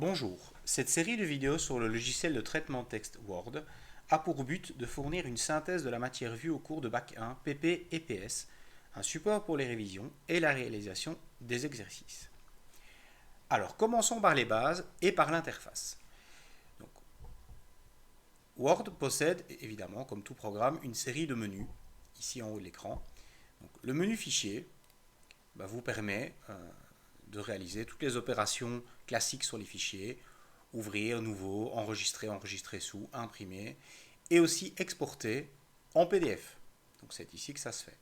Bonjour, cette série de vidéos sur le logiciel de traitement de texte Word a pour but de fournir une synthèse de la matière vue au cours de Bac 1, PP et PS, un support pour les révisions et la réalisation des exercices. Alors commençons par les bases et par l'interface. Donc, Word possède évidemment, comme tout programme, une série de menus, ici en haut de l'écran. Le menu Fichier vous permet de réaliser toutes les opérations classiques sur les fichiers, ouvrir, nouveau, enregistrer, enregistrer sous, imprimer, et aussi exporter en PDF. Donc c'est ici que ça se fait.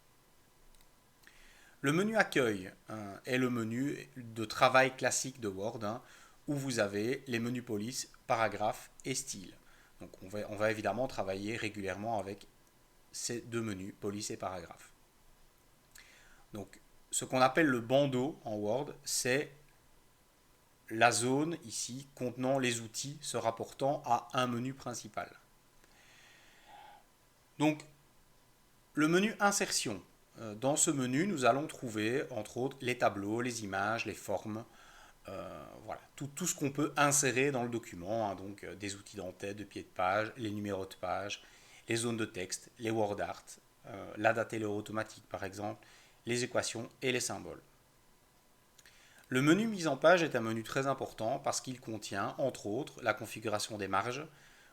Le menu Accueil est le menu de travail classique de Word, où vous avez les menus police, paragraphe et style. Donc on va évidemment travailler régulièrement avec ces deux menus, police et paragraphe. Donc ce qu'on appelle le bandeau en Word, c'est la zone ici contenant les outils se rapportant à un menu principal. Donc le menu insertion. Dans ce menu, nous allons trouver entre autres les tableaux, les images, les formes, voilà, tout ce qu'on peut insérer dans le document, donc des outils d'entête, de pied de page, les numéros de page, les zones de texte, les word art, la dateleur automatique par exemple, les équations et les symboles. Le menu mise en page est un menu très important parce qu'il contient, entre autres, la configuration des marges,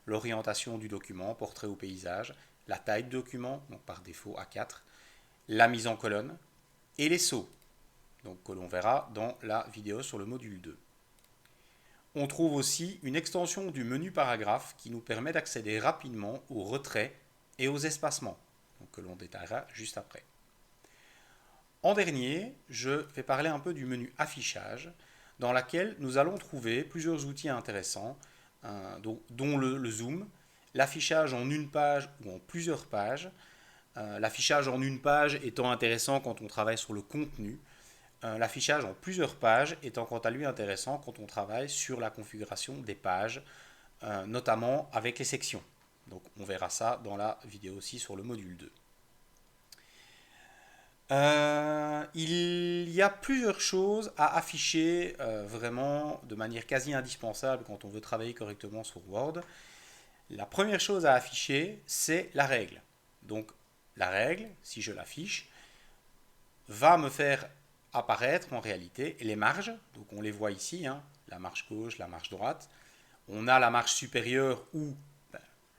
l'orientation du document, portrait ou paysage, la taille du document, donc par défaut A4, la mise en colonne et les sauts, donc que l'on verra dans la vidéo sur le module 2. On trouve aussi une extension du menu paragraphe qui nous permet d'accéder rapidement aux retraits et aux espacements, donc que l'on détaillera juste après. En dernier, je vais parler un peu du menu affichage, dans lequel nous allons trouver plusieurs outils intéressants, dont le zoom, l'affichage en une page ou en plusieurs pages, l'affichage en une page étant intéressant quand on travaille sur le contenu, l'affichage en plusieurs pages étant quant à lui intéressant quand on travaille sur la configuration des pages, notamment avec les sections. Donc on verra ça dans la vidéo aussi sur le module 2. Il y a plusieurs choses à afficher vraiment de manière quasi indispensable quand on veut travailler correctement sur Word. La première chose à afficher, c'est la règle. Donc la règle, si je l'affiche, va me faire apparaître en réalité les marges. Donc on les voit ici, la marge gauche, la marge droite. On a la marge supérieure ou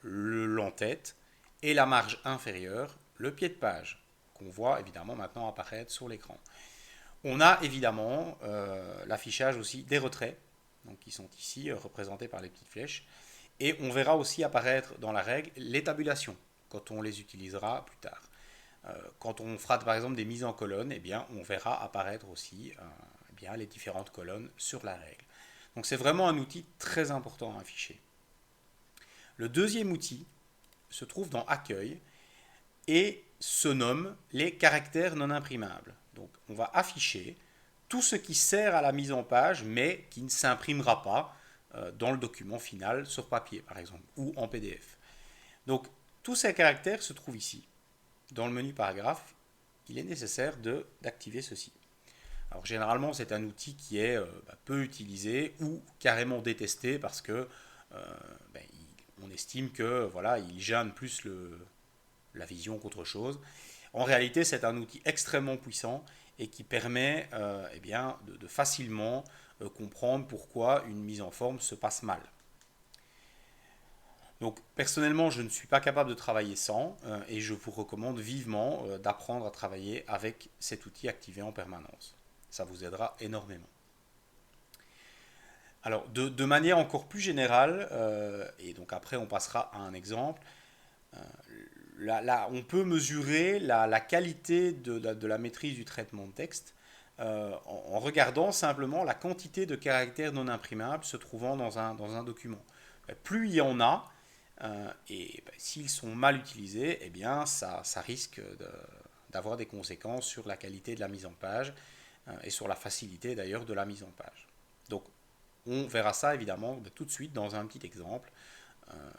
l'entête et la marge inférieure, le pied de page, qu'on voit évidemment maintenant apparaître sur l'écran. On a évidemment l'affichage aussi des retraits, donc qui sont ici représentés par les petites flèches. Et on verra aussi apparaître dans la règle les tabulations, quand on les utilisera plus tard. Quand on fera par exemple des mises en colonne, eh bien, on verra apparaître aussi eh bien, les différentes colonnes sur la règle. Donc c'est vraiment un outil très important à afficher. Le deuxième outil se trouve dans Accueil et se nomme les caractères non imprimables. Donc on va afficher tout ce qui sert à la mise en page mais qui ne s'imprimera pas dans le document final sur papier par exemple ou en PDF. Donc tous ces caractères se trouvent ici. Dans le menu paragraphe, il est nécessaire d'activer ceci. Alors généralement c'est un outil qui est peu utilisé ou carrément détesté parce que on estime que voilà, il gêne plus la vision qu'autre chose. En réalité, c'est un outil extrêmement puissant et qui permet eh bien, de facilement comprendre pourquoi une mise en forme se passe mal. Donc personnellement, je ne suis pas capable de travailler sans et je vous recommande vivement d'apprendre à travailler avec cet outil activé en permanence. Ça vous aidera énormément. Alors de manière encore plus générale, et donc après on passera à un exemple, on peut mesurer la qualité de la maîtrise du traitement de texte en regardant simplement la quantité de caractères non imprimables se trouvant dans un document. Plus il y en a, et s'ils sont mal utilisés, eh bien ça risque d'avoir des conséquences sur la qualité de la mise en page et sur la facilité d'ailleurs de la mise en page. Donc on verra ça évidemment tout de suite dans un petit exemple.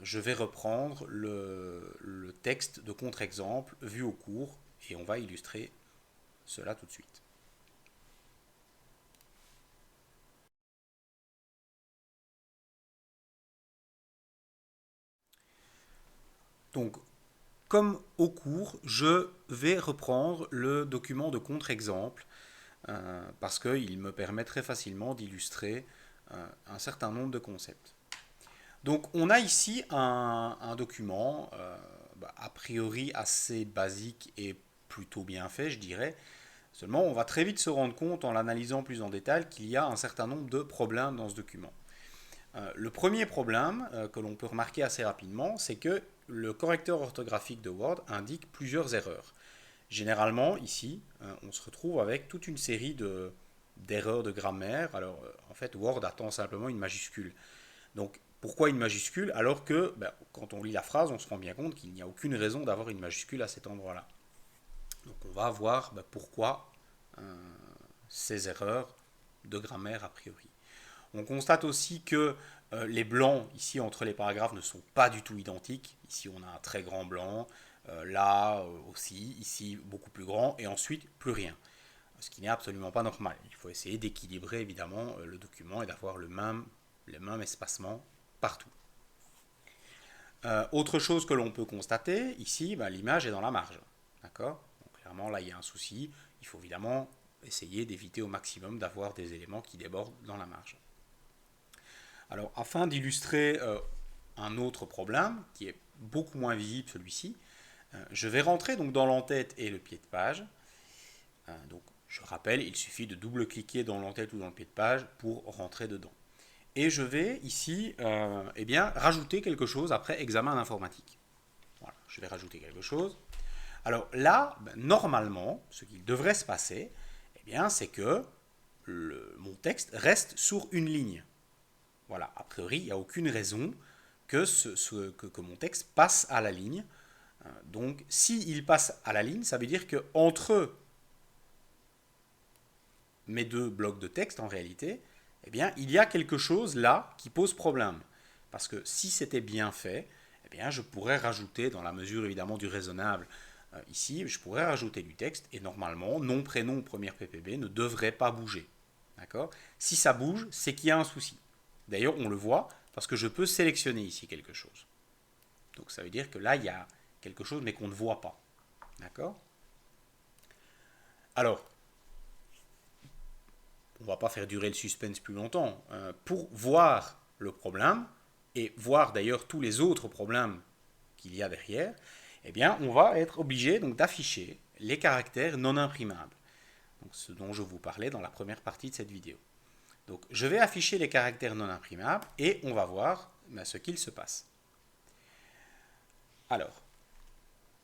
Je vais reprendre le texte de contre-exemple vu au cours et on va illustrer cela tout de suite. Donc, comme au cours, je vais reprendre le document de contre-exemple parce qu'il me permet très facilement d'illustrer un certain nombre de concepts. Donc on a ici un document a priori assez basique et plutôt bien fait, je dirais. Seulement, on va très vite se rendre compte en l'analysant plus en détail qu'il y a un certain nombre de problèmes dans ce document. Le premier problème que l'on peut remarquer assez rapidement, c'est que le correcteur orthographique de Word indique plusieurs erreurs. Généralement, ici, on se retrouve avec toute une série d'erreurs de grammaire. Alors, en fait, Word attend simplement une majuscule. Donc, pourquoi une majuscule alors que, quand on lit la phrase, on se rend bien compte qu'il n'y a aucune raison d'avoir une majuscule à cet endroit-là. Donc, on va voir pourquoi ces erreurs de grammaire a priori. On constate aussi que les blancs ici entre les paragraphes ne sont pas du tout identiques. Ici, on a un très grand blanc, là aussi, ici beaucoup plus grand, et ensuite plus rien. Ce qui n'est absolument pas normal. Il faut essayer d'équilibrer évidemment le document et d'avoir le même espacement partout. Autre chose que l'on peut constater, ici, l'image est dans la marge. D'accord ? Donc, clairement, là, il y a un souci. Il faut évidemment essayer d'éviter au maximum d'avoir des éléments qui débordent dans la marge. Alors, afin d'illustrer un autre problème, qui est beaucoup moins visible celui-ci, je vais rentrer donc dans l'entête et le pied de page. Donc, je rappelle, il suffit de double-cliquer dans l'entête ou dans le pied de page pour rentrer dedans. Et je vais ici rajouter quelque chose après examen d'informatique. Voilà, je vais rajouter quelque chose. Alors là, normalement, ce qu'il devrait se passer, c'est que mon texte reste sur une ligne. Voilà, a priori, il n'y a aucune raison que mon texte passe à la ligne. Donc, s'il passe à la ligne, ça veut dire qu'entre mes deux blocs de texte, en réalité, il y a quelque chose là qui pose problème. Parce que si c'était bien fait, je pourrais rajouter, dans la mesure évidemment du raisonnable, ici, je pourrais rajouter du texte et normalement, nom, prénom, première PPB ne devrait pas bouger. D'accord ? Si ça bouge, c'est qu'il y a un souci. D'ailleurs, on le voit parce que je peux sélectionner ici quelque chose. Donc ça veut dire que là, il y a quelque chose mais qu'on ne voit pas. D'accord ? Alors, on ne va pas faire durer le suspense plus longtemps. Pour voir le problème, et voir d'ailleurs tous les autres problèmes qu'il y a derrière, on va être obligé donc d'afficher les caractères non imprimables. Donc, ce dont je vous parlais dans la première partie de cette vidéo. Donc, je vais afficher les caractères non imprimables et on va voir ce qu'il se passe. Alors,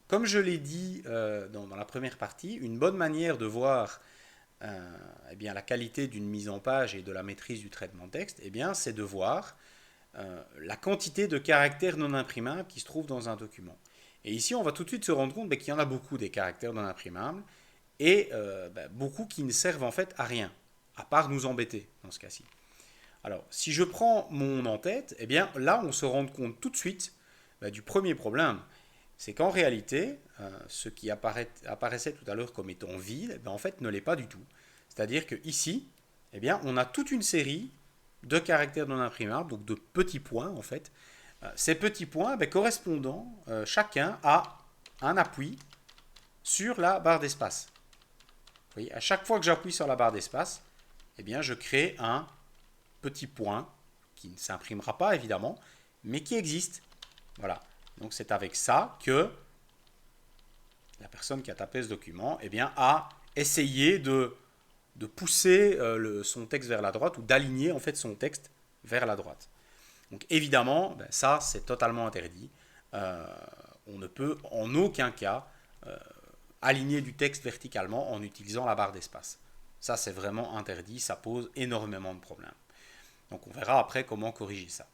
comme je l'ai dit dans la première partie, une bonne manière de voir la qualité d'une mise en page et de la maîtrise du traitement de texte, c'est de voir la quantité de caractères non imprimables qui se trouvent dans un document. Et ici, on va tout de suite se rendre compte qu'il y en a beaucoup des caractères non imprimables et beaucoup qui ne servent en fait à rien, à part nous embêter dans ce cas-ci. Alors, si je prends mon en-tête, là, on se rend compte tout de suite du premier problème. C'est qu'en réalité, ce qui apparaissait tout à l'heure comme étant vide, en fait, ne l'est pas du tout. C'est-à-dire qu'ici, on a toute une série de caractères non imprimables, donc de petits points, en fait. Ces petits points correspondant chacun à un appui sur la barre d'espace. Vous voyez, à chaque fois que j'appuie sur la barre d'espace, je crée un petit point qui ne s'imprimera pas, évidemment, mais qui existe. Voilà. Donc c'est avec ça que la personne qui a tapé ce document a essayé de pousser son texte vers la droite ou d'aligner en fait son texte vers la droite. Donc évidemment, ça c'est totalement interdit. On ne peut en aucun cas aligner du texte verticalement en utilisant la barre d'espace. Ça c'est vraiment interdit, ça pose énormément de problèmes. Donc on verra après comment corriger ça.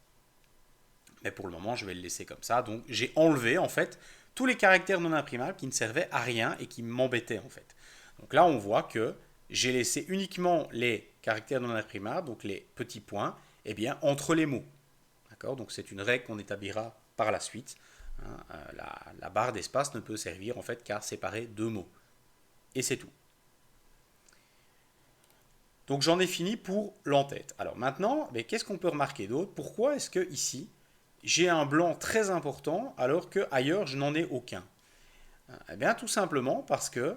Mais pour le moment, je vais le laisser comme ça. Donc j'ai enlevé en fait tous les caractères non imprimables qui ne servaient à rien et qui m'embêtaient en fait. Donc là, on voit que j'ai laissé uniquement les caractères non imprimables, donc les petits points, entre les mots. D'accord ? Donc c'est une règle qu'on établira par la suite. La barre d'espace ne peut servir en fait qu'à séparer deux mots. Et c'est tout. Donc j'en ai fini pour l'entête. Alors maintenant, qu'est-ce qu'on peut remarquer d'autre ? Pourquoi est-ce que ici, j'ai un blanc très important alors que ailleurs je n'en ai aucun? Eh bien tout simplement parce que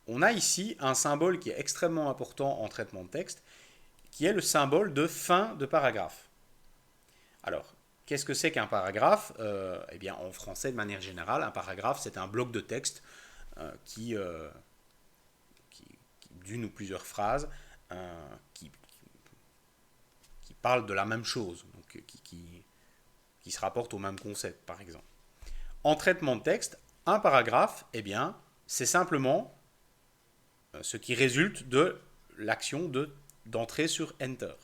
on a ici un symbole qui est extrêmement important en traitement de texte, qui est le symbole de fin de paragraphe. Alors, qu'est-ce que c'est qu'un paragraphe? Eh bien, en français, de manière générale, un paragraphe, c'est un bloc de texte qui, d'une ou plusieurs phrases, qui, parle de la même chose, donc qui se rapporte au même concept, par exemple. En traitement de texte, un paragraphe, eh bien, c'est simplement ce qui résulte de l'action d'entrer sur Enter.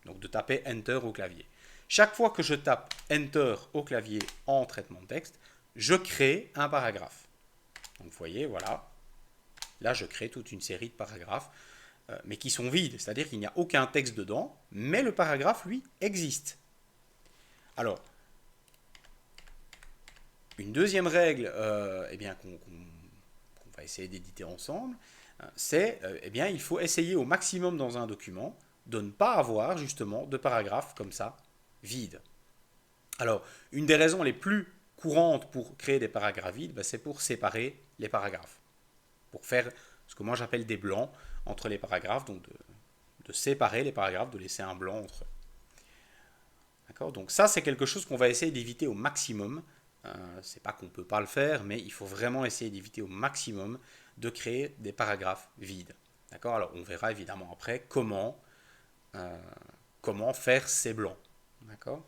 Donc de taper Enter au clavier. Chaque fois que je tape Enter au clavier en traitement de texte, je crée un paragraphe. Donc vous voyez, voilà. Là, je crée toute une série de paragraphes, mais qui sont vides. C'est-à-dire qu'il n'y a aucun texte dedans, mais le paragraphe, lui, existe. Alors, une deuxième règle eh bien, qu'on va essayer d'éditer ensemble, c'est eh bien, il faut essayer au maximum dans un document de ne pas avoir justement de paragraphes comme ça, vides. Alors, une des raisons les plus courantes pour créer des paragraphes vides, ben, c'est pour séparer les paragraphes. Pour faire ce que moi j'appelle des blancs entre les paragraphes, donc de séparer les paragraphes, de laisser un blanc entre eux. D'accord? Donc ça, c'est quelque chose qu'on va essayer d'éviter au maximum. C'est pas qu'on ne peut pas le faire, mais il faut vraiment essayer d'éviter au maximum de créer des paragraphes vides. D'accord? Alors on verra évidemment après comment faire ces blancs. D'accord?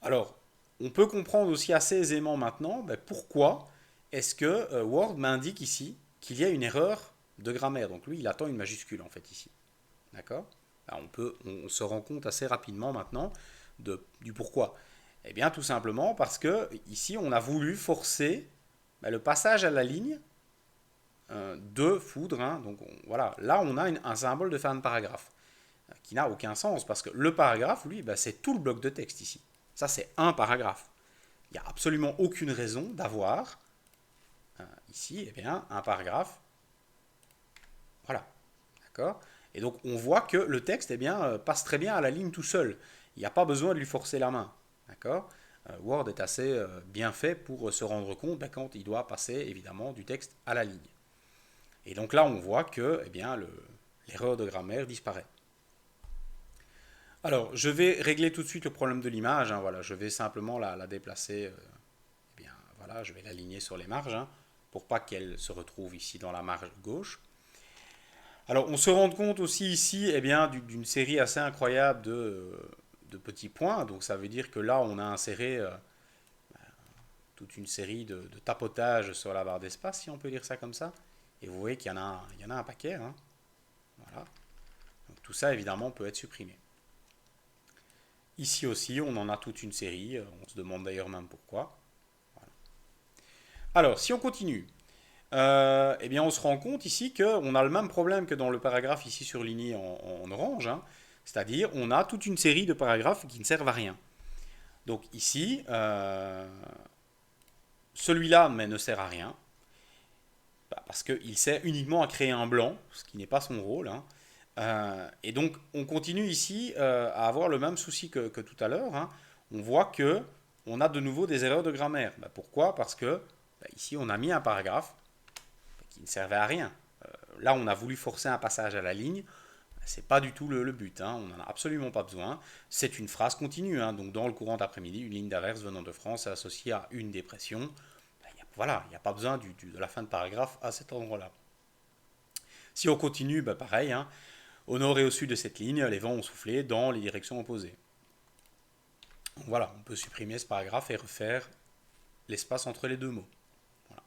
Alors, on peut comprendre aussi assez aisément maintenant ben, pourquoi est-ce que Word m'indique ici qu'il y a une erreur de grammaire. Donc lui, il attend une majuscule en fait ici. D'accord? On se rend compte assez rapidement maintenant du pourquoi. Eh bien, tout simplement parce que ici, on a voulu forcer ben, le passage à la ligne de foudre. Hein. Donc voilà, là, on a un symbole de fin de paragraphe qui n'a aucun sens parce que le paragraphe, lui, ben, c'est tout le bloc de texte ici. Ça, c'est un paragraphe. Il n'y a absolument aucune raison d'avoir ici eh bien, un paragraphe. Voilà. D'accord? Et donc, on voit que le texte eh bien, passe très bien à la ligne tout seul. Il n'y a pas besoin de lui forcer la main. D'accord? Word est assez bien fait pour se rendre compte ben, quand il doit passer évidemment du texte à la ligne. Et donc là, on voit que eh bien, l'erreur de grammaire disparaît. Alors, je vais régler tout de suite le problème de l'image. Hein, voilà, je vais simplement la déplacer. Eh bien, voilà, je vais l'aligner sur les marges hein, pour pas qu'elle se retrouve ici dans la marge gauche. Alors, on se rend compte aussi ici eh bien, d'une série assez incroyable de petits points. Donc, ça veut dire que là, on a inséré toute une série de tapotages sur la barre d'espace, si on peut dire ça comme ça. Et vous voyez qu'il y en a un paquet. Hein. Voilà. Donc, tout ça, évidemment, peut être supprimé. Ici aussi, on en a toute une série. On se demande d'ailleurs même pourquoi. Voilà. Alors, si on continue, eh bien, on se rend compte ici qu'on a le même problème que dans le paragraphe ici surligné en orange. Hein. C'est-à-dire, on a toute une série de paragraphes qui ne servent à rien. Donc ici, celui-là ne sert à rien. Parce qu'il sert uniquement à créer un blanc, ce qui n'est pas son rôle. Hein. Et donc, on continue ici à avoir le même souci que tout à l'heure. Hein. On voit que on a de nouveau des erreurs de grammaire. Pourquoi? Parce que ici, on a mis un paragraphe qui ne servait à rien. Là, on a voulu forcer un passage à la ligne. C'est pas du tout le but. Hein. On n'en a absolument pas besoin. C'est une phrase continue. Hein. Donc, dans le courant d'après-midi, une ligne d'averse venant de France est associée à une dépression. Voilà, il n'y a pas besoin de la fin de paragraphe à cet endroit-là. Si on continue, pareil. Hein. Au nord et au sud de cette ligne, les vents ont soufflé dans les directions opposées. Donc voilà, on peut supprimer ce paragraphe et refaire l'espace entre les deux mots. Voilà.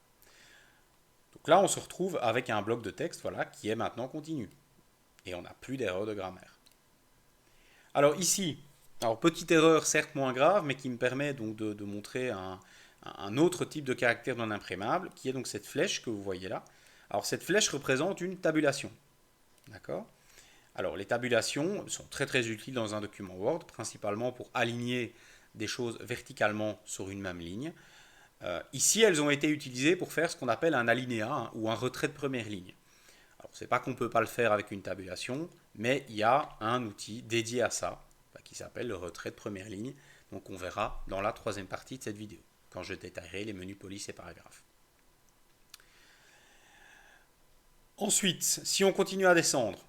Donc là, on se retrouve avec un bloc de texte voilà, qui est maintenant continu. Et on n'a plus d'erreur de grammaire. Alors ici, petite erreur certes moins grave, mais qui me permet donc de montrer un autre type de caractère non imprimable, qui est donc cette flèche que vous voyez là. Alors cette flèche représente une tabulation. D'accord? Alors, les tabulations sont très très utiles dans un document Word, principalement pour aligner des choses verticalement sur une même ligne. Ici, elles ont été utilisées pour faire ce qu'on appelle un alinéa hein, ou un retrait de première ligne. Alors, c'est pas qu'on ne peut pas le faire avec une tabulation, mais il y a un outil dédié à ça, qui s'appelle le retrait de première ligne, Donc on verra dans la troisième partie de cette vidéo, quand je détaillerai les menus police et paragraphes. Ensuite, si on continue à descendre,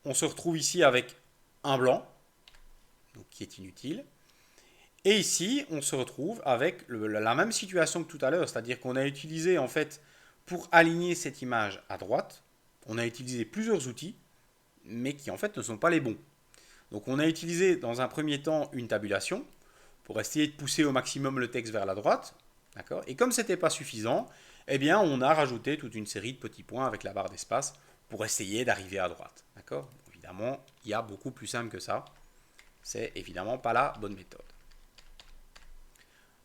on se retrouve ici avec un blanc, donc qui est inutile. Et ici, on se retrouve avec la même situation que tout à l'heure, c'est-à-dire qu'on a utilisé, en fait, pour aligner cette image à droite, on a utilisé plusieurs outils, mais qui en fait ne sont pas les bons. Donc on a utilisé dans un premier temps une tabulation, pour essayer de pousser au maximum le texte vers la droite, d'accord. Et comme ce n'était pas suffisant, eh bien on a rajouté toute une série de petits points avec la barre d'espace pour essayer d'arriver à droite, d'accord. Évidemment, il y a beaucoup plus simple que ça. C'est évidemment pas la bonne méthode.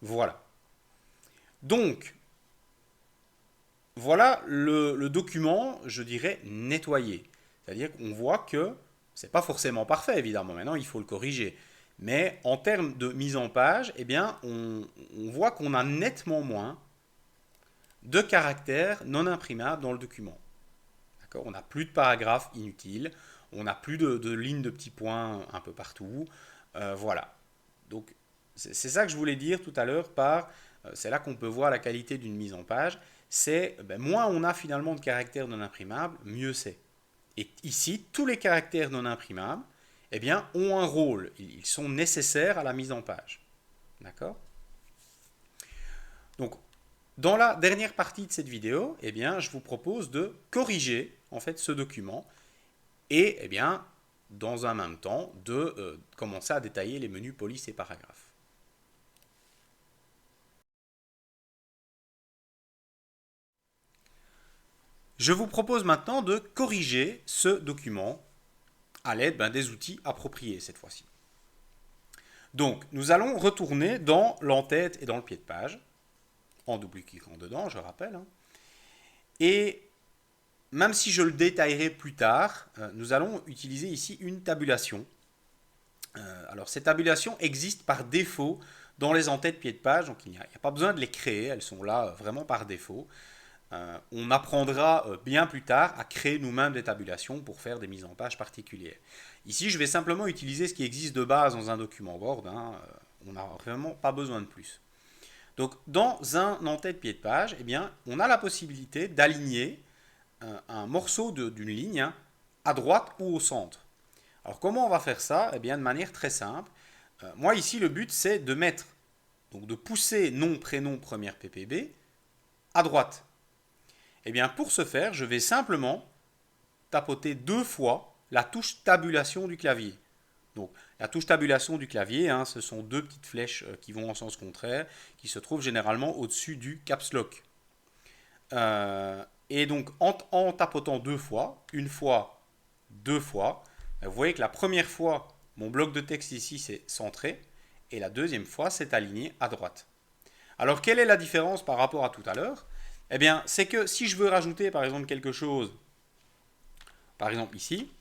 Voilà. Donc, voilà le document, je dirais, nettoyé. C'est-à-dire qu'on voit que c'est pas forcément parfait, évidemment. Maintenant, il faut le corriger. Mais en termes de mise en page, eh bien, on voit qu'on a nettement moins de caractères non imprimables dans le document. D'accord. On n'a plus de paragraphes inutiles, on n'a plus de lignes de petits points un peu partout. Voilà. Donc, c'est ça que je voulais dire tout à l'heure par, c'est là qu'on peut voir la qualité d'une mise en page, c'est moins on a finalement de caractères non imprimables, mieux c'est. Et ici, tous les caractères non imprimables, eh bien, ont un rôle, ils sont nécessaires à la mise en page. D'accord? Donc, dans la dernière partie de cette vidéo, eh bien, je vous propose de corriger en fait ce document et eh bien, dans un même temps de commencer à détailler les menus police et paragraphes. Je vous propose maintenant de corriger ce document à l'aide des outils appropriés cette fois-ci. Donc, nous allons retourner dans l'entête et dans le pied de page, en double-cliquant dedans, je rappelle. Et même si je le détaillerai plus tard, nous allons utiliser ici une tabulation. Alors, ces tabulations existent par défaut dans les entêtes pied de page, donc il n'y a pas besoin de les créer, elles sont là vraiment par défaut. On apprendra bien plus tard à créer nous-mêmes des tabulations pour faire des mises en page particulières. Ici, je vais simplement utiliser ce qui existe de base dans un document Word. On n'a vraiment pas besoin de plus. Donc, dans un en-tête pied de page, eh bien, on a la possibilité d'aligner un morceau d'une ligne à droite ou au centre. Alors, comment on va faire ça? Eh bien, de manière très simple. Moi, ici, le but, c'est de mettre, donc de pousser nom, prénom, première PPB à droite. Eh bien, pour ce faire, je vais simplement tapoter 2 fois la touche tabulation du clavier. Donc, la touche tabulation du clavier, ce sont 2 petites flèches qui vont en sens contraire, qui se trouvent généralement au-dessus du caps lock. Et donc, en tapotant 2 fois, une fois, 2 fois, vous voyez que la première fois, mon bloc de texte ici, c'est centré, et la deuxième fois, c'est aligné à droite. Alors, quelle est la différence par rapport à tout à l'heure? Eh bien, c'est que si je veux rajouter, par exemple, quelque chose, par exemple ici,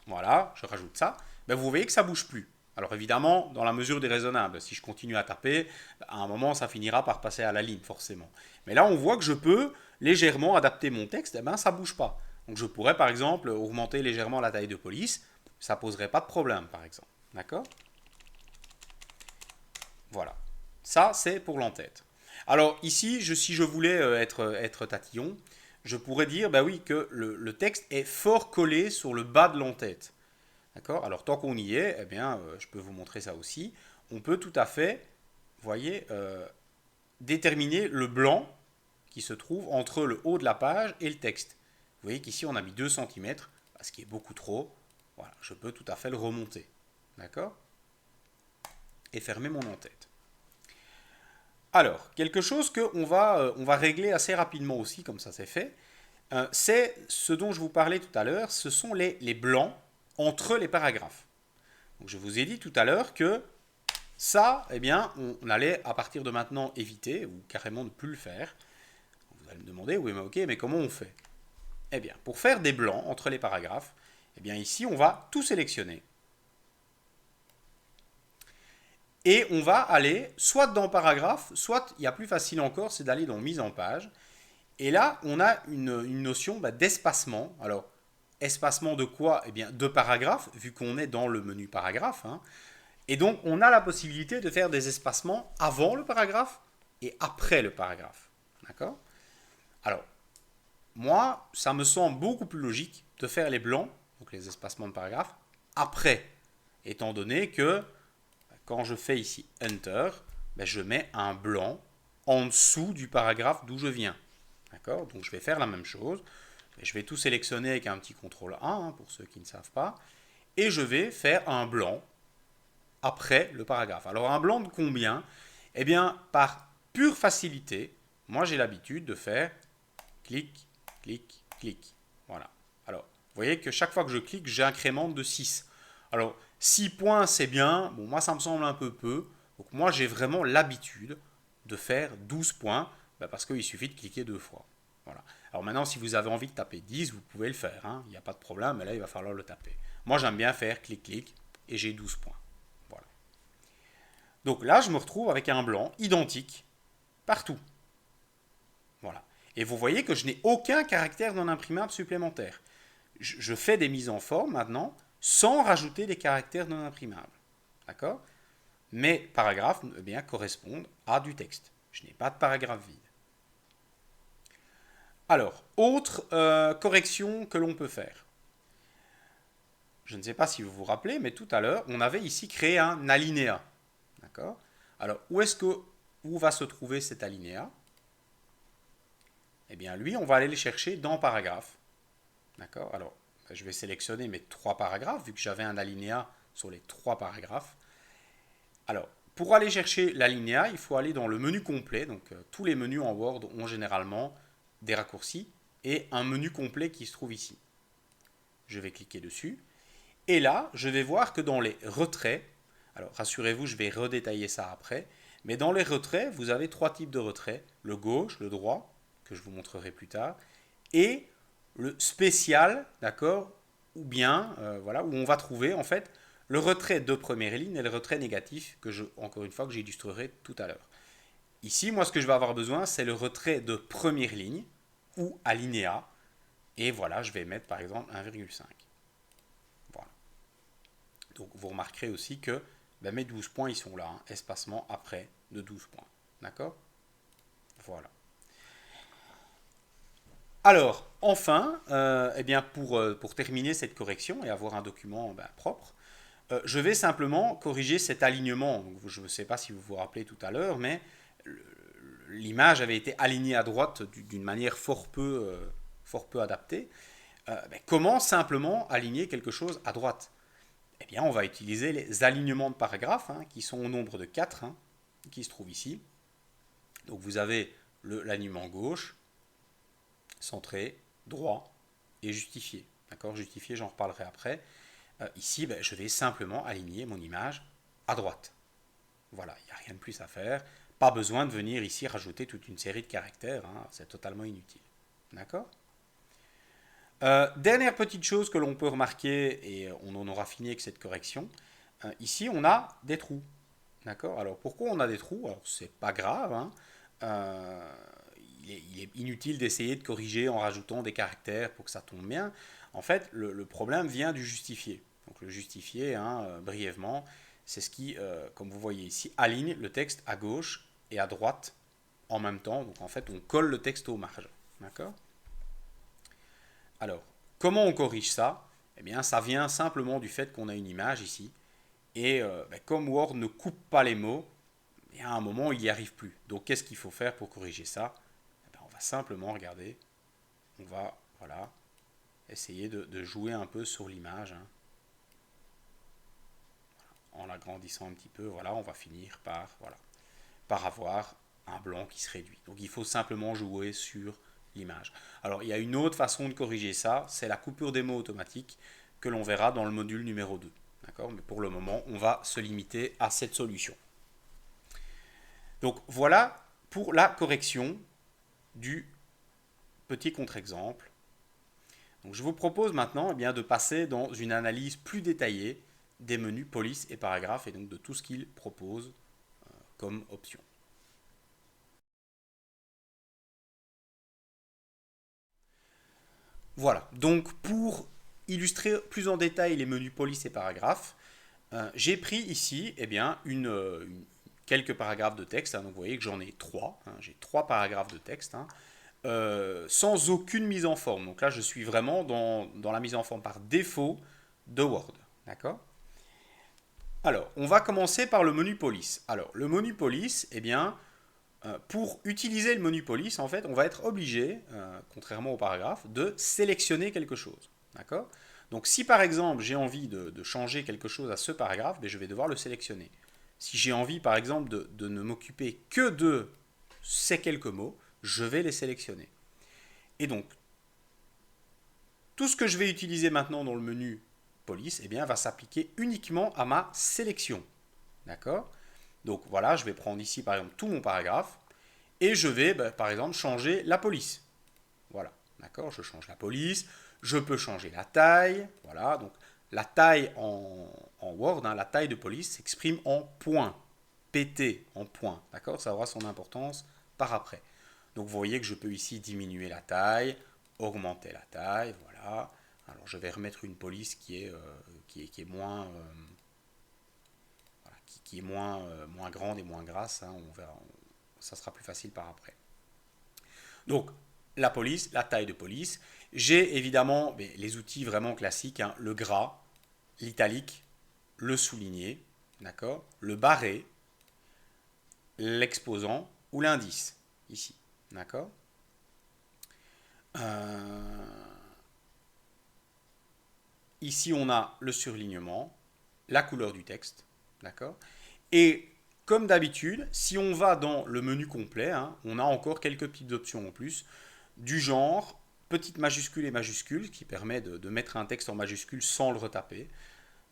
voilà, je rajoute ça, vous voyez que ça ne bouge plus. Alors évidemment, dans la mesure des raisonnables, si je continue à taper, à un moment, ça finira par passer à la ligne, forcément. Mais là, on voit que je peux légèrement adapter mon texte, ça ne bouge pas. Donc je pourrais, par exemple, augmenter légèrement la taille de police, ça ne poserait pas de problème, par exemple. D'accord? Voilà. Ça, c'est pour l'entête. Alors ici, si je voulais être tatillon, je pourrais dire oui, que le texte est fort collé sur le bas de l'entête. D'accord. Alors tant qu'on y est, eh bien, je peux vous montrer ça aussi. On peut tout à fait, vous voyez, déterminer le blanc qui se trouve entre le haut de la page et le texte. Vous voyez qu'ici, on a mis 2 cm, ce qui est beaucoup trop. Voilà, je peux tout à fait le remonter. D'accord. Et fermer mon en-tête. Alors, quelque chose qu'on va régler assez rapidement aussi, comme ça c'est fait, c'est ce dont je vous parlais tout à l'heure, ce sont les blancs entre les paragraphes. Donc, je vous ai dit tout à l'heure que ça, eh bien, on allait à partir de maintenant éviter, ou carrément ne plus le faire. Vous allez me demander, oui mais ok, mais comment on fait? Eh bien, pour faire des blancs entre les paragraphes, eh bien ici on va tout sélectionner. Et on va aller soit dans paragraphe, soit, il y a plus facile encore, c'est d'aller dans mise en page. Et là, on a une notion d'espacement. Alors, espacement de quoi? Eh bien, de paragraphe, vu qu'on est dans le menu paragraphe. Et donc, on a la possibilité de faire des espacements avant le paragraphe et après le paragraphe. D'accord? Alors, moi, ça me semble beaucoup plus logique de faire les blancs, donc les espacements de paragraphe, après, étant donné que quand je fais ici Enter, ben, je mets un blanc en dessous du paragraphe d'où je viens. D'accord? Donc je vais faire la même chose. Je vais tout sélectionner avec un petit CTRL 1, hein, pour ceux qui ne savent pas. Et je vais faire un blanc après le paragraphe. Alors un blanc de combien? Eh bien, par pure facilité, moi j'ai l'habitude de faire clic, clic, clic. Voilà. Alors, vous voyez que chaque fois que je clique, j'incrémente de 6. Alors, 6 points, c'est bien. Bon, moi, ça me semble un peu peu. Donc, moi, j'ai vraiment l'habitude de faire 12 points, parce qu'il suffit de cliquer 2 fois. Voilà. Alors maintenant, si vous avez envie de taper 10, vous pouvez le faire, hein. Il n'y a pas de problème, mais là, il va falloir le taper. Moi, j'aime bien faire clic, clic, et j'ai 12 points. Voilà. Donc là, je me retrouve avec un blanc identique partout. Voilà. Et vous voyez que je n'ai aucun caractère non imprimable supplémentaire. Je fais des mises en forme maintenant sans rajouter des caractères non imprimables. D'accord? Mes paragraphes eh bien, correspondent à du texte. Je n'ai pas de paragraphe vide. Alors, autre correction que l'on peut faire. Je ne sais pas si vous vous rappelez, mais tout à l'heure, on avait ici créé un alinéa. D'accord? Alors, où va se trouver cet alinéa? Eh bien, lui, on va aller le chercher dans paragraphe. D'accord? Alors, je vais sélectionner mes 3 paragraphes, vu que j'avais un alinéa sur les 3 paragraphes. Alors, pour aller chercher l'alinéa, il faut aller dans le menu complet. Donc, tous les menus en Word ont généralement des raccourcis et un menu complet qui se trouve ici. Je vais cliquer dessus. Et là, je vais voir que dans les retraits, alors rassurez-vous, je vais redétailler ça après, mais dans les retraits, vous avez 3 types de retraits. Le gauche, le droit, que je vous montrerai plus tard, et le spécial, d'accord, ou bien, voilà, où on va trouver en fait le retrait de première ligne et le retrait négatif, encore une fois, que j'illustrerai tout à l'heure. Ici, moi, ce que je vais avoir besoin, c'est le retrait de première ligne, ou alinéa, et voilà, je vais mettre par exemple 1,5. Voilà. Donc, vous remarquerez aussi que mes 12 points, ils sont là, hein, espacement après de 12 points. D'accord? Voilà. Alors, enfin, eh bien pour terminer cette correction et avoir un document propre, je vais simplement corriger cet alignement. Donc, je ne sais pas si vous vous rappelez tout à l'heure, mais l'image avait été alignée à droite d'une manière fort peu adaptée. Comment simplement aligner quelque chose à droite? Eh bien, on va utiliser les alignements de paragraphes, hein, qui sont au nombre de 4, hein, qui se trouvent ici. Donc vous avez l'alignement gauche, centré, droit et justifié. D'accord? Justifié, j'en reparlerai après. Ici, je vais simplement aligner mon image à droite. Voilà, il n'y a rien de plus à faire. Pas besoin de venir ici rajouter toute une série de caractères, hein, c'est totalement inutile. D'accord? Dernière petite chose que l'on peut remarquer, et on en aura fini avec cette correction, ici on a des trous. D'accord? Alors pourquoi on a des trous? Alors c'est pas grave, hein. Euh, il est inutile d'essayer de corriger en rajoutant des caractères pour que ça tombe bien. En fait, le problème vient du justifié. Donc le justifié, hein, brièvement, c'est ce qui, comme vous voyez ici, aligne le texte à gauche et à droite en même temps. Donc en fait, on colle le texte aux marges. D'accord? Alors, comment on corrige ça? Eh bien, ça vient simplement du fait qu'on a une image ici. Et comme Word ne coupe pas les mots, et à un moment, il n'y arrive plus. Donc, qu'est-ce qu'il faut faire pour corriger ça? On va simplement regarder. On va, voilà, essayer de jouer un peu sur l'image, hein, en l'agrandissant un petit peu. Voilà, on va finir par avoir un blanc qui se réduit. Donc, il faut simplement jouer sur l'image. Alors, il y a une autre façon de corriger ça, c'est la coupure des mots automatique que l'on verra dans le module numéro 2. D'accord? Mais pour le moment, on va se limiter à cette solution. Donc voilà pour la correction du petit contre-exemple. Donc je vous propose maintenant de passer dans une analyse plus détaillée des menus police et paragraphe et donc de tout ce qu'ils proposent comme option. Voilà, donc pour illustrer plus en détail les menus police et paragraphe, j'ai pris ici eh bien, quelques paragraphes de texte. Hein, donc vous voyez que j'en ai 3. Hein, j'ai 3 paragraphes de texte. Hein, sans aucune mise en forme. Donc là, je suis vraiment dans la mise en forme par défaut de Word. D'accord? Alors, on va commencer par le menu police. Alors, le menu police, eh bien, pour utiliser le menu police, en fait, on va être obligé, contrairement au paragraphe, de sélectionner quelque chose. D'accord? Donc, si par exemple, j'ai envie de changer quelque chose à ce paragraphe, ben, je vais devoir le sélectionner. Si j'ai envie, par exemple, de ne m'occuper que de ces quelques mots, je vais les sélectionner. Et donc, tout ce que je vais utiliser maintenant dans le menu police, eh bien, va s'appliquer uniquement à ma sélection. D'accord? Donc voilà, je vais prendre ici par exemple tout mon paragraphe et je vais par exemple changer la police. Voilà, d'accord? Je change la police, je peux changer la taille. Voilà, donc la taille en Word, hein, la taille de police s'exprime en points, PT en points. D'accord? Ça aura son importance par après. Donc vous voyez que je peux ici diminuer la taille, augmenter la taille, voilà. Alors je vais remettre une police qui est moins, voilà, qui est moins grande et moins grasse. Hein, on verra, ça sera plus facile par après. Donc la police, la taille de police. J'ai évidemment les outils vraiment classiques, hein, le gras, l'italique, le souligné, d'accord, le barré, l'exposant ou l'indice, ici, d'accord. Ici, on a le surlignement, la couleur du texte, d'accord. Et comme d'habitude, si on va dans le menu complet, hein, on a encore quelques petites options en plus, du genre petite majuscule et majuscule, qui permet de mettre un texte en majuscule sans le retaper.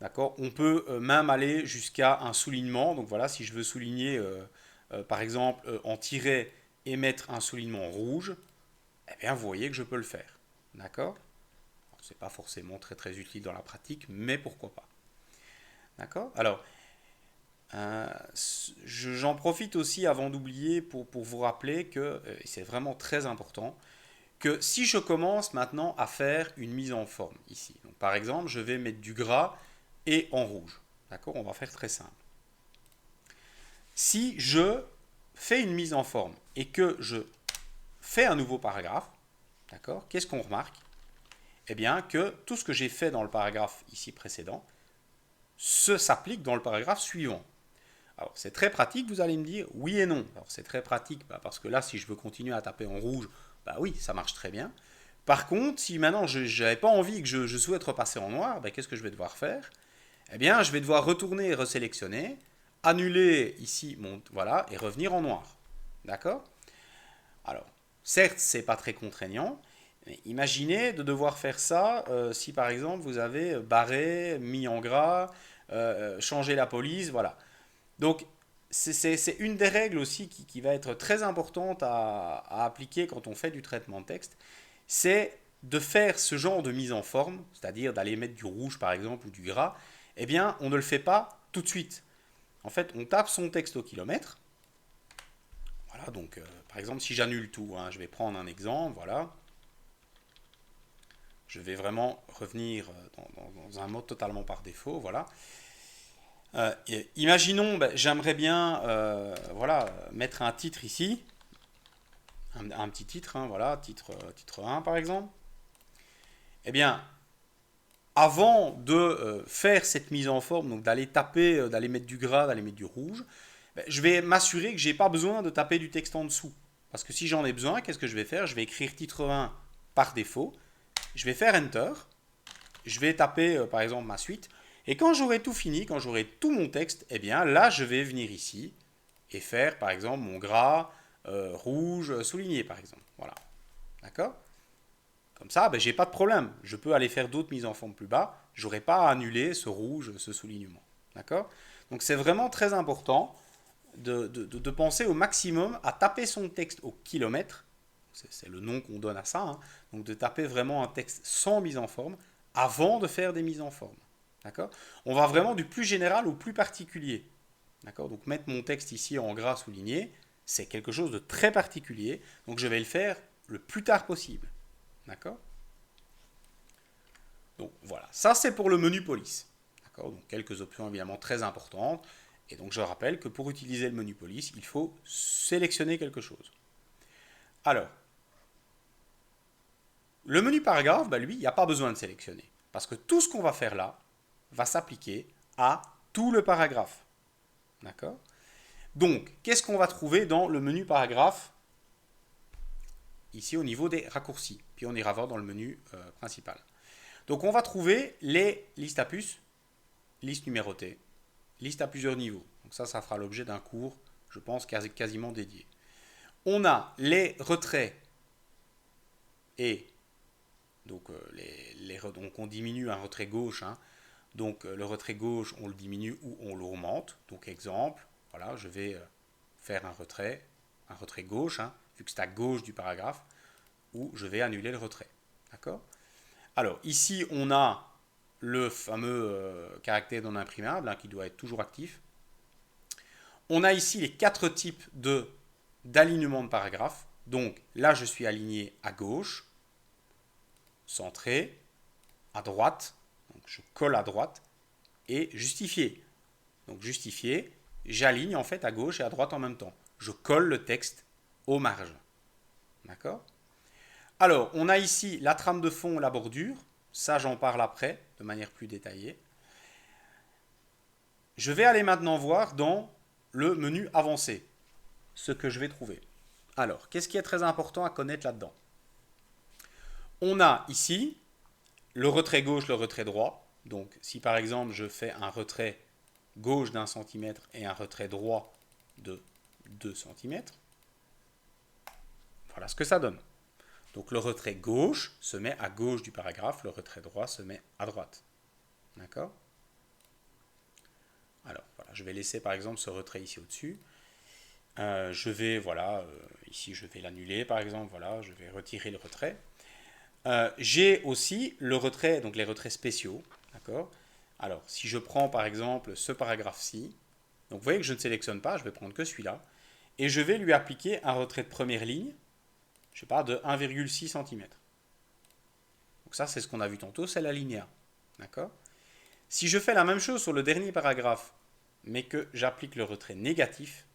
D'accord. On peut même aller jusqu'à un soulignement. Donc voilà, si je veux souligner, par exemple, en tiret et mettre un soulignement rouge, eh bien, vous voyez que je peux le faire. D'accord. Ce n'est pas forcément très très utile dans la pratique, mais pourquoi pas. D'accord. Alors, j'en profite aussi avant d'oublier pour vous rappeler que, et c'est vraiment très important, que si je commence maintenant à faire une mise en forme ici, donc par exemple, je vais mettre du gras et en rouge. D'accord. On va faire très simple. Si je fais une mise en forme et que je fais un nouveau paragraphe, d'accord, qu'est-ce qu'on remarque? Eh bien que tout ce que j'ai fait dans le paragraphe ici précédent s'applique dans le paragraphe suivant. Alors c'est très pratique, vous allez me dire oui et non. Alors c'est très pratique parce que là, si je veux continuer à taper en rouge, bah oui, ça marche très bien. Par contre, si maintenant je n'avais pas envie que je souhaite repasser en noir, bah, qu'est-ce que je vais devoir faire? Eh bien, je vais devoir retourner et resélectionner, annuler ici, voilà, et revenir en noir. D'accord? Alors, certes, c'est pas très contraignant, mais imaginez de devoir faire ça si par exemple vous avez barré, mis en gras, changé la police, voilà. Donc, c'est une des règles aussi qui va être très importante à appliquer quand on fait du traitement de texte, c'est de faire ce genre de mise en forme, c'est-à-dire d'aller mettre du rouge par exemple ou du gras, eh bien, on ne le fait pas tout de suite. En fait, on tape son texte au kilomètre. Voilà, donc par exemple, si j'annule tout, hein, je vais prendre un exemple, voilà. Je vais vraiment revenir dans un mode totalement par défaut, voilà. Imaginons, j'aimerais bien voilà, mettre un titre ici, un petit titre, hein, voilà, titre 1 par exemple. Eh bien, avant de faire cette mise en forme, donc d'aller taper, d'aller mettre du gras, d'aller mettre du rouge, je vais m'assurer que je n'ai pas besoin de taper du texte en dessous. Parce que si j'en ai besoin, qu'est-ce que je vais faire? Je vais écrire titre 1 par défaut, je vais faire Enter, je vais taper par exemple ma suite, et quand j'aurai tout fini, quand j'aurai tout mon texte, eh bien là je vais venir ici et faire par exemple mon gras, rouge, souligné par exemple. Voilà. D'accord? Comme ça, j'ai pas de problème. Je peux aller faire d'autres mises en forme plus bas. J'aurai pas à annuler ce rouge, ce soulignement. D'accord? Donc c'est vraiment très important de penser au maximum à taper son texte au kilomètre. C'est le nom qu'on donne à ça. Hein. Donc de taper vraiment un texte sans mise en forme avant de faire des mises en forme. D'accord? On va vraiment du plus général au plus particulier. D'accord? Donc mettre mon texte ici en gras souligné, c'est quelque chose de très particulier. Donc je vais le faire le plus tard possible. D'accord? Donc voilà, ça c'est pour le menu police. D'accord? Donc quelques options évidemment très importantes. Et donc je rappelle que pour utiliser le menu police, il faut sélectionner quelque chose. Alors, le menu paragraphe, lui, il n'y a pas besoin de sélectionner. Parce que tout ce qu'on va faire là va s'appliquer à tout le paragraphe. D'accord? Donc, qu'est-ce qu'on va trouver dans le menu paragraphe? Ici, au niveau des raccourcis. Puis on ira voir dans le menu principal. Donc, on va trouver les listes à puces, listes numérotées, listes à plusieurs niveaux. Donc ça fera l'objet d'un cours, je pense, quasiment dédié. On a les retraits et donc, donc on diminue un retrait gauche. Hein. Donc le retrait gauche, on le diminue ou on l'augmente. Donc exemple, voilà, je vais faire un retrait gauche, hein, vu que c'est à gauche du paragraphe, ou je vais annuler le retrait. D'accord? Alors ici, on a le fameux caractère non imprimable hein, qui doit être toujours actif. On a ici les 4 types d'alignement de paragraphe. Donc là, je suis aligné à gauche, centré, à droite, donc je colle à droite, et justifié. Donc justifié, j'aligne en fait à gauche et à droite en même temps. Je colle le texte aux marges. D'accord? Alors, on a ici la trame de fond, la bordure. Ça, j'en parle après, de manière plus détaillée. Je vais aller maintenant voir dans le menu avancé ce que je vais trouver. Alors, qu'est-ce qui est très important à connaître là-dedans? On a ici le retrait gauche, le retrait droit. Donc, si par exemple je fais un retrait gauche d'1 cm et un retrait droit de 2 cm, voilà ce que ça donne. Donc le retrait gauche se met à gauche du paragraphe, le retrait droit se met à droite. D'accord? Alors, voilà, je vais laisser par exemple ce retrait ici au-dessus. Je vais, voilà, ici je vais l'annuler par exemple, voilà, je vais retirer le retrait. J'ai aussi le retrait, donc les retraits spéciaux, d'accord? Alors, si je prends par exemple ce paragraphe-ci, donc vous voyez que je ne sélectionne pas, je vais prendre que celui-là, et je vais lui appliquer un retrait de première ligne, je sais pas, de 1,6 cm. Donc ça, c'est ce qu'on a vu tantôt, c'est l'alinéa, d'accord? Si je fais la même chose sur le dernier paragraphe, mais que j'applique le retrait négatif,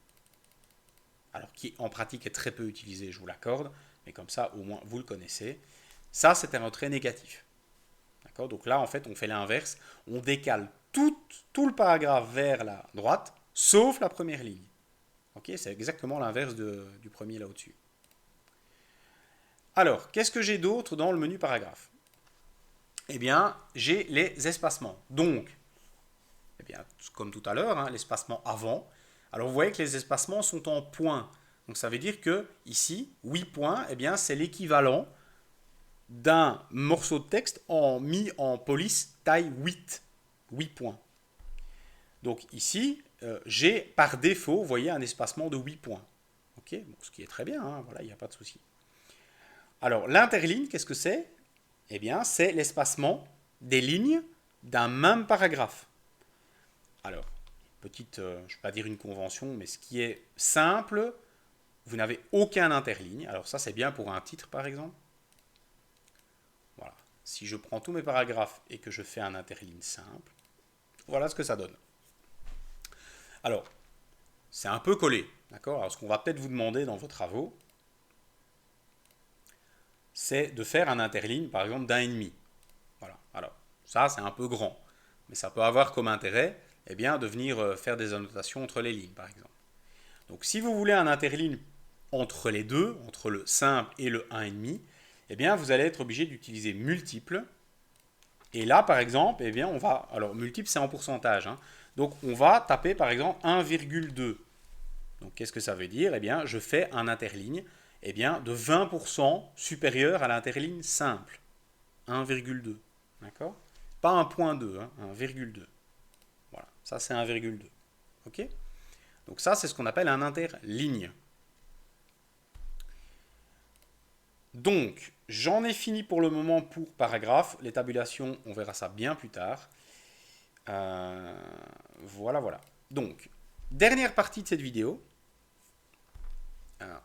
alors qui en pratique est très peu utilisé, je vous l'accorde, mais comme ça, au moins, vous le connaissez, ça, c'est un retrait négatif. D'accord? Donc là, en fait, on fait l'inverse. On décale tout le paragraphe vers la droite, sauf la première ligne. Okay? C'est exactement l'inverse du premier là au-dessus. Alors, qu'est-ce que j'ai d'autre dans le menu paragraphe? Eh bien, j'ai les espacements. Donc, eh bien, comme tout à l'heure, hein, l'espacement avant. Alors, vous voyez que les espacements sont en points. Donc, ça veut dire que ici, 8 points, eh bien, c'est l'équivalent d'un morceau de texte mis en police taille 8 points. Donc ici, j'ai par défaut, vous voyez, un espacement de 8 points. Okay, bon, ce qui est très bien, hein, voilà, il n'y a pas de souci. Alors l'interligne, qu'est-ce que c'est? Eh bien, c'est l'espacement des lignes d'un même paragraphe. Alors, petite, je ne vais pas dire une convention, mais ce qui est simple, vous n'avez aucun interligne. Alors ça, c'est bien pour un titre, par exemple. Voilà. Si je prends tous mes paragraphes et que je fais un interligne simple, voilà ce que ça donne. Alors, c'est un peu collé, d'accord? Alors, ce qu'on va peut-être vous demander dans vos travaux, c'est de faire un interligne, par exemple, d'1,5. Voilà. Alors, ça, c'est un peu grand, mais ça peut avoir comme intérêt, eh bien, de venir faire des annotations entre les lignes, par exemple. Donc, si vous voulez un interligne entre les deux, entre le simple et le 1,5, eh bien, vous allez être obligé d'utiliser multiples. Et là, par exemple, eh bien, on va... Alors, multiple, c'est en pourcentage. Hein. Donc, on va taper, par exemple, 1,2. Donc, qu'est-ce que ça veut dire? Eh bien, je fais un interligne eh bien, de 20% supérieur à l'interligne simple. 1,2. D'accord? Pas 1,2, hein, 1,2. Voilà, ça, c'est 1,2. OK? Donc, ça, c'est ce qu'on appelle un interligne. Donc, j'en ai fini pour le moment pour paragraphe. Les tabulations, on verra ça bien plus tard. Voilà, voilà. Donc, dernière partie de cette vidéo.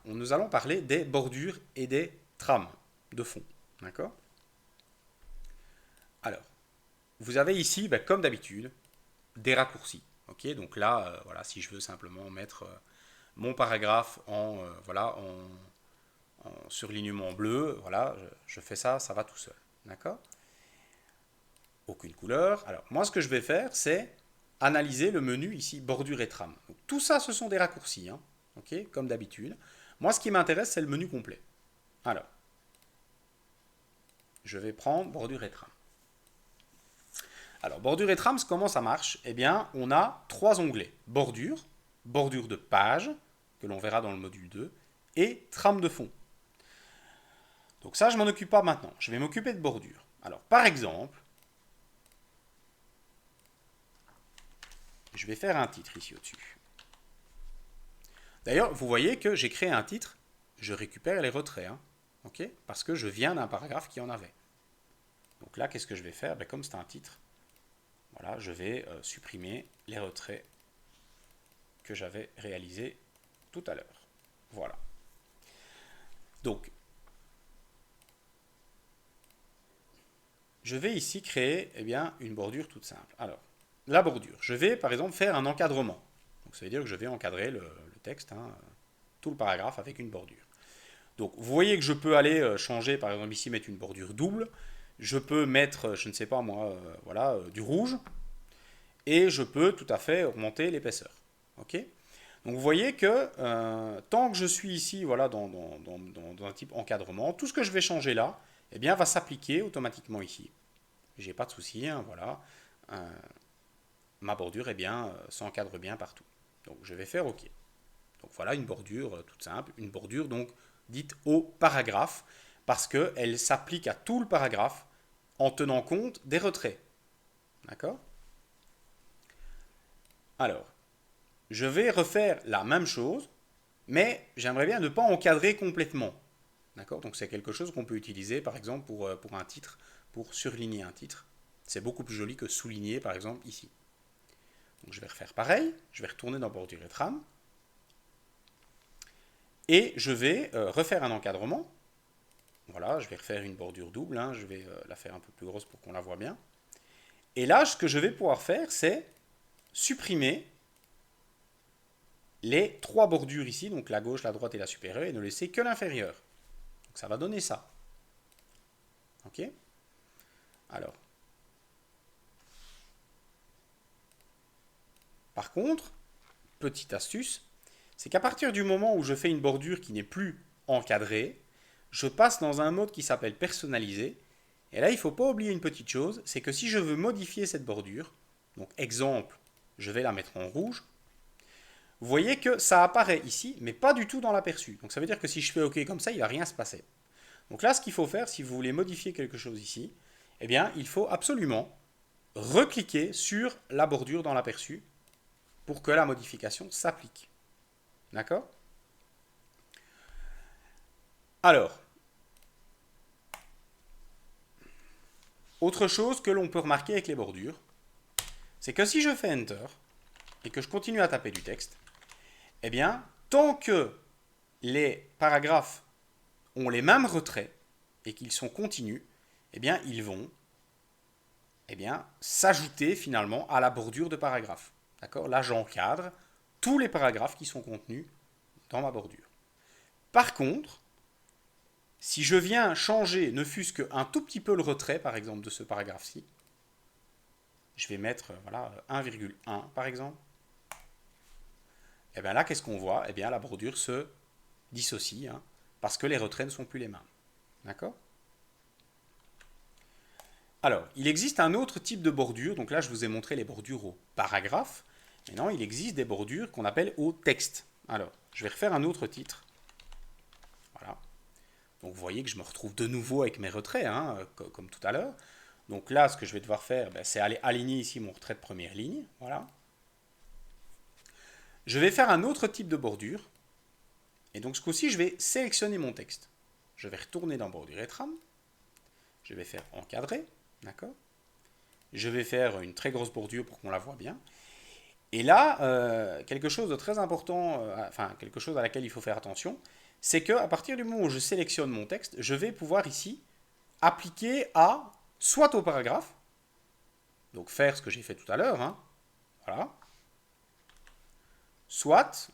Nous allons parler des bordures et des trames de fond. D'accord? Alors, vous avez ici, comme d'habitude, des raccourcis. Ok, donc là, voilà, si je veux simplement mettre mon paragraphe en surlignement bleu, voilà, je fais ça, ça va tout seul. D'accord? Aucune couleur. Alors, moi, ce que je vais faire, c'est analyser le menu ici, bordure et trame. Donc, tout ça, ce sont des raccourcis, hein, ok, comme d'habitude. Moi, ce qui m'intéresse, c'est le menu complet. Alors, je vais prendre bordure et trame. Alors, bordure et trame, comment ça marche? Eh bien, on a trois onglets. Bordure, bordure de page, que l'on verra dans le module 2, et trame de fond. Donc ça, je m'en occupe pas maintenant. Je vais m'occuper de bordure. Alors, par exemple, je vais faire un titre ici au-dessus. D'ailleurs, vous voyez que j'ai créé un titre, je récupère les retraits, hein, ok, parce que je viens d'un paragraphe qui en avait. Donc là, qu'est-ce que je vais faire? Comme c'est un titre, voilà, je vais supprimer les retraits que j'avais réalisés tout à l'heure. Voilà. Donc, je vais ici créer une bordure toute simple. Alors, la bordure, je vais par exemple faire un encadrement. Donc ça veut dire que je vais encadrer le texte, hein, tout le paragraphe avec une bordure. Donc vous voyez que je peux aller changer, par exemple ici mettre une bordure double, je peux mettre, je ne sais pas moi, du rouge, et je peux tout à fait augmenter l'épaisseur. Ok? Donc vous voyez que tant que je suis ici dans un type encadrement, tout ce que je vais changer là va s'appliquer automatiquement ici. J'ai pas de souci, hein, voilà. Euh, ma bordure s'encadre bien partout. Donc je vais faire OK. Donc voilà une bordure toute simple, une bordure donc dite au paragraphe, parce qu'elle s'applique à tout le paragraphe en tenant compte des retraits. D'accord? Alors, je vais refaire la même chose, mais j'aimerais bien ne pas encadrer complètement. D'accord? Donc c'est quelque chose qu'on peut utiliser par exemple pour un titre, pour surligner un titre. C'est beaucoup plus joli que souligner par exemple ici. Donc je vais refaire pareil, je vais retourner dans bordure et trame, et je vais refaire un encadrement. Voilà, je vais refaire une bordure double, hein, je vais la faire un peu plus grosse pour qu'on la voit bien. Et là, ce que je vais pouvoir faire, c'est supprimer les trois bordures ici, donc la gauche, la droite et la supérieure, et ne laisser que l'inférieure. Donc ça va donner ça. Ok? Alors, par contre, petite astuce, c'est qu'à partir du moment où je fais une bordure qui n'est plus encadrée, je passe dans un mode qui s'appelle personnaliser. Et là, il ne faut pas oublier une petite chose, c'est que si je veux modifier cette bordure, donc exemple, je vais la mettre en rouge, vous voyez que ça apparaît ici, mais pas du tout dans l'aperçu. Donc ça veut dire que si je fais OK comme ça, il ne va rien se passer. Donc là, ce qu'il faut faire, si vous voulez modifier quelque chose ici, il faut absolument recliquer sur la bordure dans l'aperçu pour que la modification s'applique. D'accord? Alors, autre chose que l'on peut remarquer avec les bordures, c'est que si je fais Enter et que je continue à taper du texte, tant que les paragraphes ont les mêmes retraits et qu'ils sont continus, ils vont s'ajouter finalement à la bordure de paragraphe. D'accord? Là, j'encadre tous les paragraphes qui sont contenus dans ma bordure. Par contre, si je viens changer ne fût-ce qu'un tout petit peu le retrait, par exemple, de ce paragraphe-ci, je vais mettre 1,1 par exemple, et bien là, qu'est-ce qu'on voit? La bordure se dissocie, hein, parce que les retraits ne sont plus les mêmes. D'accord? Alors, il existe un autre type de bordure, donc là je vous ai montré les bordures au paragraphe, maintenant il existe des bordures qu'on appelle au texte. Alors, je vais refaire un autre titre. Voilà. Donc vous voyez que je me retrouve de nouveau avec mes retraits, hein, comme tout à l'heure. Donc là, ce que je vais devoir faire, c'est aller aligner ici mon retrait de première ligne. Voilà. Je vais faire un autre type de bordure. Et donc ce coup-ci, je vais sélectionner mon texte. Je vais retourner dans bordure et trame. Je vais faire encadrer. D'accord? Je vais faire une très grosse bordure pour qu'on la voit bien. Et là, quelque chose de très important, quelque chose à laquelle il faut faire attention, c'est qu'à partir du moment où je sélectionne mon texte, je vais pouvoir ici appliquer soit au paragraphe, donc faire ce que j'ai fait tout à l'heure, hein, Voilà. Soit,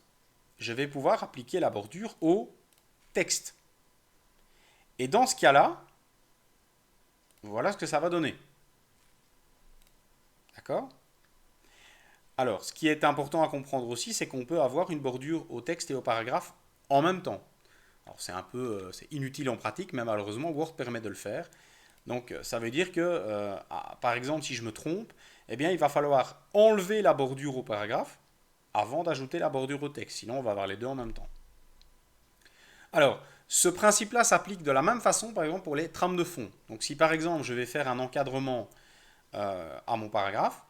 je vais pouvoir appliquer la bordure au texte. Et dans ce cas-là, voilà ce que ça va donner. D'accord? Alors, ce qui est important à comprendre aussi, c'est qu'on peut avoir une bordure au texte et au paragraphe en même temps. Alors, c'est inutile en pratique, mais malheureusement, Word permet de le faire. Donc, ça veut dire que, par exemple, si je me trompe, eh bien, il va falloir enlever la bordure au paragraphe avant d'ajouter la bordure au texte. Sinon, on va avoir les deux en même temps. Alors, ce principe-là s'applique de la même façon, par exemple, pour les trames de fond. Donc, si par exemple, je vais faire un encadrement à mon paragraphe,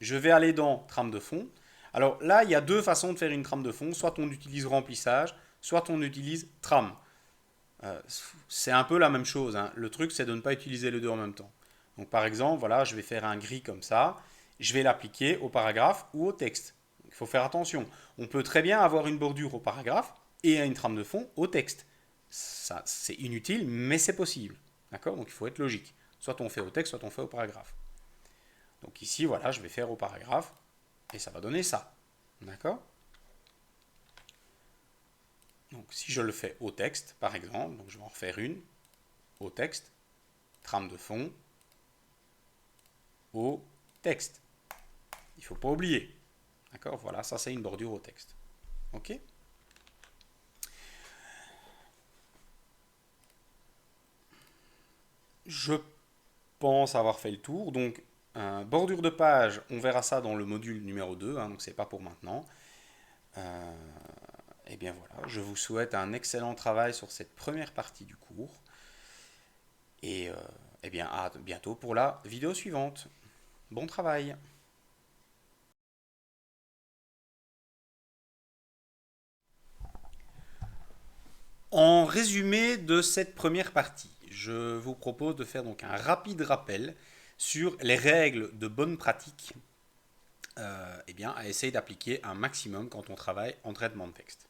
je vais aller dans trame de fond. Alors là, il y a deux façons de faire une trame de fond. Soit on utilise remplissage, soit on utilise trame. C'est un peu la même chose, hein. Le truc, c'est de ne pas utiliser les deux en même temps. Donc par exemple, voilà, je vais faire un gris comme ça. Je vais l'appliquer au paragraphe ou au texte. Il faut faire attention. On peut très bien avoir une bordure au paragraphe et une trame de fond au texte. Ça, c'est inutile, mais c'est possible. D'accord? Donc il faut être logique. Soit on fait au texte, soit on fait au paragraphe. Donc ici, voilà, je vais faire au paragraphe et ça va donner ça. D'accord? Donc si je le fais au texte, par exemple, donc je vais en refaire une au texte, trame de fond, au texte. Il ne faut pas oublier. D'accord? Voilà, ça c'est une bordure au texte. Ok? Je pense avoir fait le tour. Donc, bordure de page, on verra ça dans le module numéro 2, hein, donc c'est pas pour maintenant. Euh, et bien voilà, je vous souhaite un excellent travail sur cette première partie du cours. Et eh bien à bientôt pour la vidéo suivante. Bon travail! En résumé de cette première partie, je vous propose de faire donc un rapide rappel sur les règles de bonne pratique eh bien, à essayer d'appliquer un maximum quand on travaille en traitement de texte.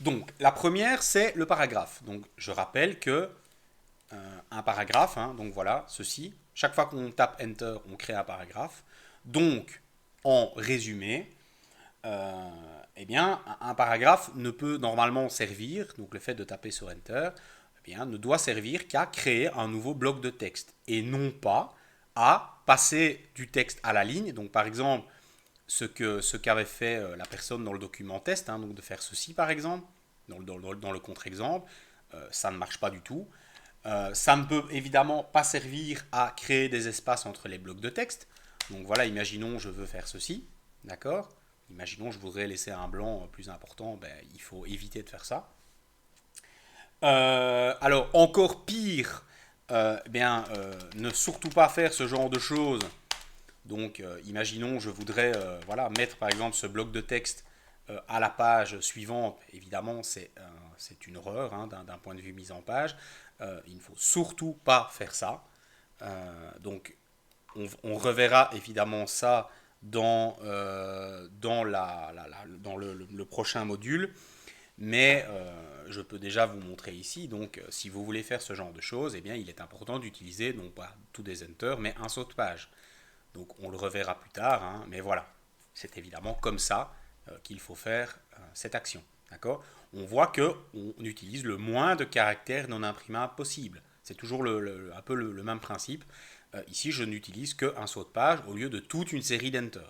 Donc, la première, c'est le paragraphe. Donc, je rappelle que un paragraphe, hein, donc voilà, ceci, chaque fois qu'on tape Enter, on crée un paragraphe. Donc, en résumé, eh bien, un paragraphe ne peut normalement servir, donc le fait de taper sur Enter, eh bien, ne doit servir qu'à créer un nouveau bloc de texte et non pas à passer du texte à la ligne. Donc, par exemple, ce qu'avait fait la personne dans le document test, hein, donc de faire ceci par exemple, dans le contre-exemple, ça ne marche pas du tout. Ça ne peut évidemment pas servir à créer des espaces entre les blocs de texte. Donc voilà, imaginons je veux faire ceci, d'accord? Imaginons je voudrais laisser un blanc plus important, ben, il faut éviter de faire ça. Alors encore pire, ne surtout pas faire ce genre de choses. Donc, imaginons, je voudrais voilà, mettre par exemple ce bloc de texte à la page suivante. Évidemment, c'est une horreur hein, d'un point de vue mise en page. Il ne faut surtout pas faire ça. Donc, on reverra évidemment ça dans le prochain module. Mais je peux déjà vous montrer ici. Donc, si vous voulez faire ce genre de choses, eh bien, il est important d'utiliser non pas tout des enter, mais un saut de page. Donc on le reverra plus tard, hein, mais voilà, c'est évidemment comme ça qu'il faut faire cette action. D'accord? On voit qu'on utilise le moins de caractères non imprimables possible. C'est toujours un peu le même principe. Ici, je n'utilise qu'un saut de page au lieu de toute une série d'enter.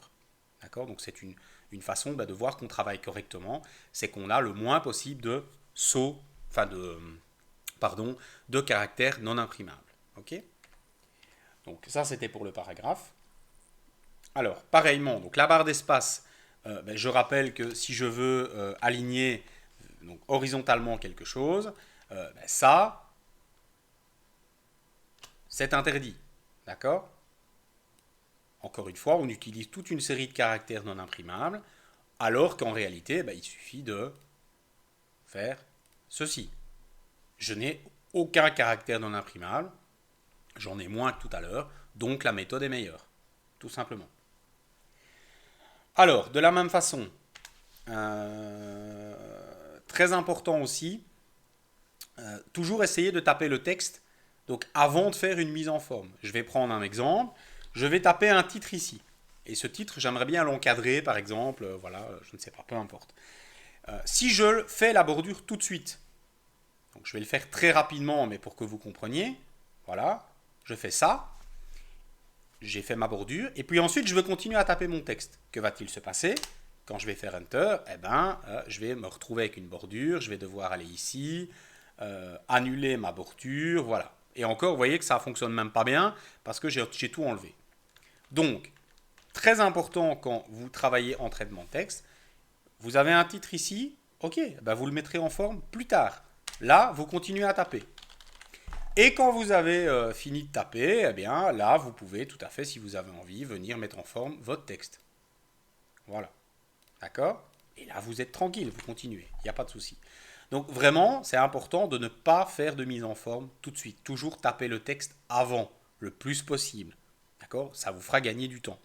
D'accord? Donc c'est une façon de voir qu'on travaille correctement, c'est qu'on a le moins possible de sauts, de caractères non imprimables. Ok? Donc ça, c'était pour le paragraphe. Alors, pareillement, donc la barre d'espace, je rappelle que si je veux aligner donc, horizontalement quelque chose, ça, c'est interdit. D'accord? Encore une fois, on utilise toute une série de caractères non imprimables, alors qu'en réalité, il suffit de faire ceci. Je n'ai aucun caractère non imprimable, j'en ai moins que tout à l'heure, donc la méthode est meilleure, tout simplement. Alors, de la même façon, très important aussi, toujours essayer de taper le texte Donc avant de faire une mise en forme, je vais prendre un exemple, je vais taper un titre ici. Et ce titre, j'aimerais bien l'encadrer, par exemple, voilà, je ne sais pas, peu importe. Si je fais la bordure tout de suite, donc je vais le faire très rapidement, mais pour que vous compreniez, voilà, je fais ça, j'ai fait ma bordure, et puis ensuite je vais continuer à taper mon texte. Que va-t-il se passer? Quand je vais faire Enter, eh ben, je vais me retrouver avec une bordure, je vais devoir aller ici, annuler ma bordure, voilà. Et encore, vous voyez que ça ne fonctionne même pas bien, parce que j'ai tout enlevé. Donc, très important quand vous travaillez en traitement de texte, vous avez un titre ici, ok, ben vous le mettrez en forme plus tard. Là, vous continuez à taper. Et quand vous avez fini de taper, eh bien là, vous pouvez tout à fait, si vous avez envie, venir mettre en forme votre texte. Voilà. D'accord? Et là, vous êtes tranquille, vous continuez. Il n'y a pas de souci. Donc vraiment, c'est important de ne pas faire de mise en forme tout de suite. Toujours taper le texte avant, le plus possible. D'accord? Ça vous fera gagner du temps.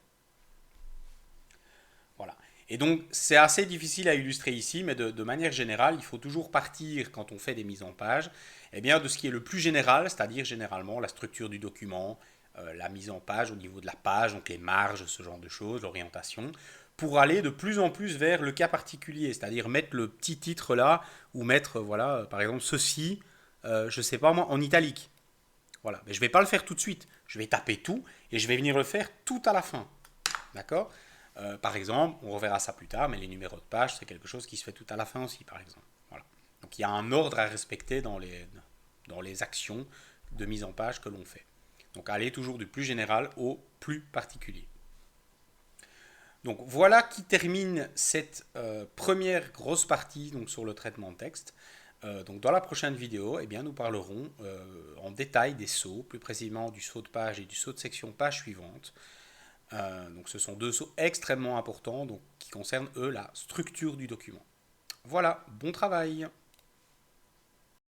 Voilà. Et donc, c'est assez difficile à illustrer ici, mais de manière générale, il faut toujours partir, quand on fait des mises en page, eh bien, de ce qui est le plus général, c'est-à-dire généralement la structure du document, la mise en page au niveau de la page, donc les marges, ce genre de choses, l'orientation, pour aller de plus en plus vers le cas particulier, c'est-à-dire mettre le petit titre là, ou mettre, voilà, par exemple, ceci, je ne sais pas moi, en italique. Voilà. Mais je ne vais pas le faire tout de suite. Je vais taper tout et je vais venir le faire tout à la fin. D'accord? Par exemple, on reverra ça plus tard, mais les numéros de page, c'est quelque chose qui se fait tout à la fin aussi, par exemple. Voilà. Donc il y a un ordre à respecter dans les actions de mise en page que l'on fait. Donc aller toujours du plus général au plus particulier. Donc voilà qui termine cette première grosse partie donc, sur le traitement de texte. Donc dans la prochaine vidéo, eh bien, nous parlerons en détail des sauts, plus précisément du saut de page et du saut de section page suivante. Donc ce sont deux sauts extrêmement importants donc, qui concernent, eux, la structure du document. Voilà, bon travail!